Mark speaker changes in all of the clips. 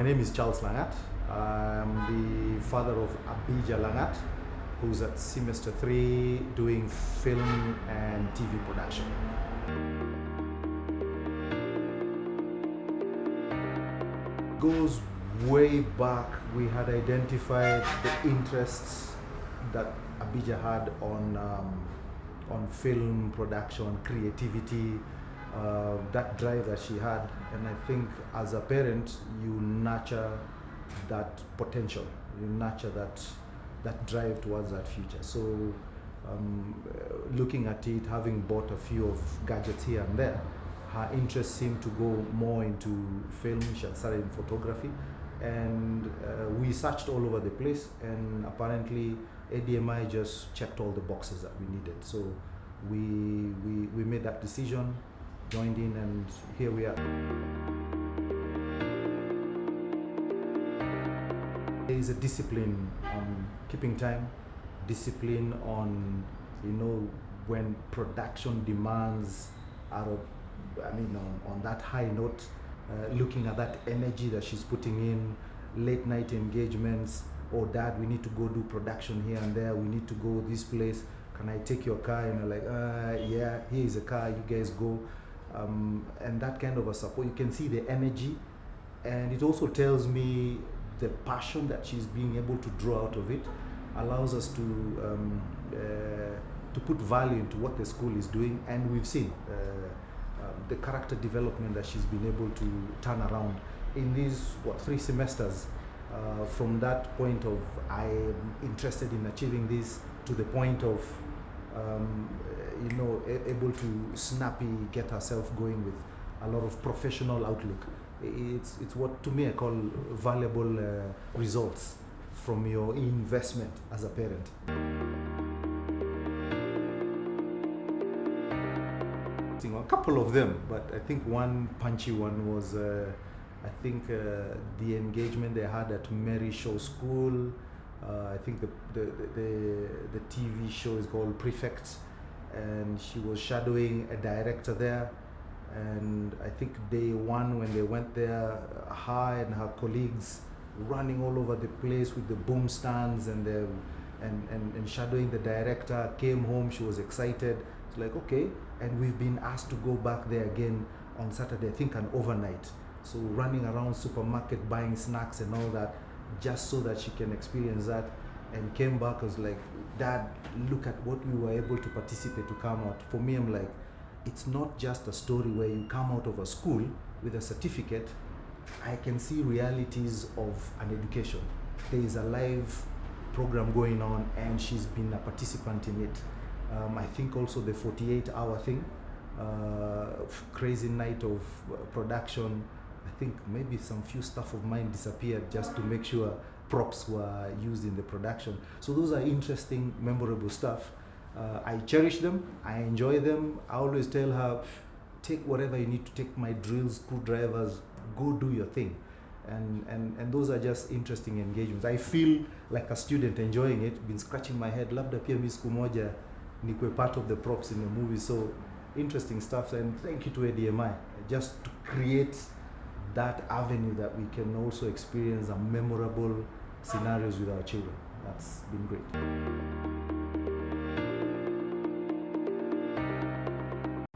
Speaker 1: My name is Charles Langat. I'm the father of Abija Langat, who's at semester 3 doing film and TV production. Goes way back. We had identified the interests that Abija had on film production, creativity, that drive that she had, and I think as a parent you nurture that potential, you nurture that drive towards that future. So looking at it, having bought a few of gadgets here and there, her interest seemed to go more into film. She had started in photography, and we searched all over the place, and apparently ADMI just checked all the boxes that we needed. So we made that decision, joined in, and here we are. There is a discipline on keeping time, discipline on, when production demands are, on that high note, looking at that energy that she's putting in, late night engagements. Oh, Dad, we need to go do production here and there. We need to go this place. Can I take your car? And you're like, yeah, here is a car. You guys go. And that kind of a support. You can see the energy, and it also tells me the passion that she's being able to draw out of it allows us to put value into what the school is doing, and we've seen the character development that she's been able to turn around in these 3 semesters. From that point of I am interested in achieving this to the point of able to snappy get herself going with a lot of professional outlook. It's what to me I call valuable results from your investment as a parent. A couple of them, but I think one punchy one was the engagement they had at Mary Show School. I think the TV show is called Prefect, and she was shadowing a director there. And I think day one when they went there, her and her colleagues running all over the place with the boom stands and shadowing the director. Came home, she was excited. It's like, okay, and we've been asked to go back there again on Saturday, I think an overnight. So running around supermarket buying snacks and all that, just so that she can experience that. And came back, was like, Dad, look at what we were able to participate to come out. For me, I'm like, it's not just a story where you come out of a school with a certificate. I can see realities of an education. There is a live program going on, and she's been a participant in it. I think also the 48-hour thing, crazy night of production. I think maybe some few stuff of mine disappeared just to make sure props were used in the production. So those are interesting, memorable stuff. I cherish them, I enjoy them. I always tell her, take whatever you need to take, my drills, screwdrivers, go do your thing. And those are just interesting engagements. I feel like a student enjoying it, been scratching my head, labda pia mi siku moja nikwe part of the props in the movie. So interesting stuff, and thank you to ADMI, just to create that avenue that we can also experience a memorable scenarios with our children. That's been great.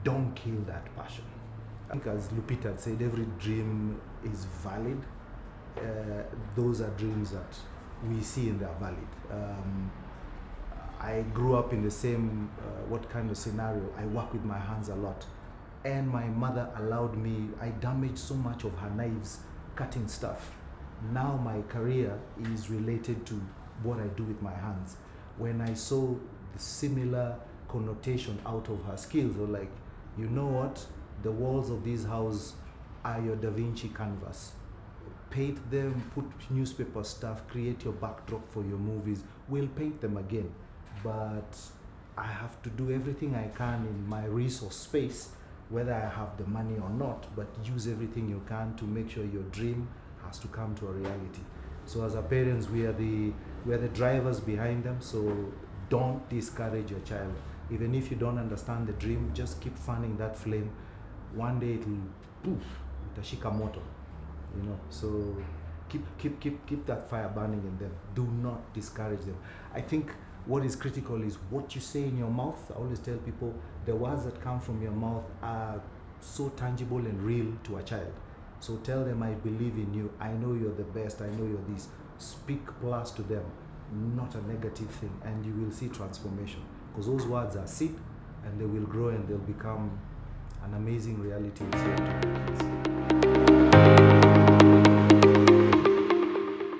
Speaker 1: Don't kill that passion. I think as Lupita had said, every dream is valid. Those are dreams that we see and they are valid. I grew up in the same, what kind of scenario? I work with my hands a lot. And my mother allowed me, I damaged so much of her knives, cutting stuff. Now my career is related to what I do with my hands. When I saw the similar connotation out of her skills, I was like, you know what? The walls of this house are your Da Vinci canvas. Paint them, put newspaper stuff, create your backdrop for your movies. We'll paint them again. But I have to do everything I can in my resource space, whether I have the money or not, but use everything you can to make sure your dream has to come to a reality. So as our parents, we are the drivers behind them. So don't discourage your child. Even if you don't understand the dream, just keep fanning that flame. One day it'll poof, itashika moto. So Keep that fire burning in them. Do not discourage them. I think what is critical is what you say in your mouth. I always tell people the words that come from your mouth are so tangible and real to a child. So tell them, I believe in you. I know you're the best. I know you're this. Speak plus to them, not a negative thing, and you will see transformation. Because those words are seed, and they will grow and they'll become an amazing reality inside your kids.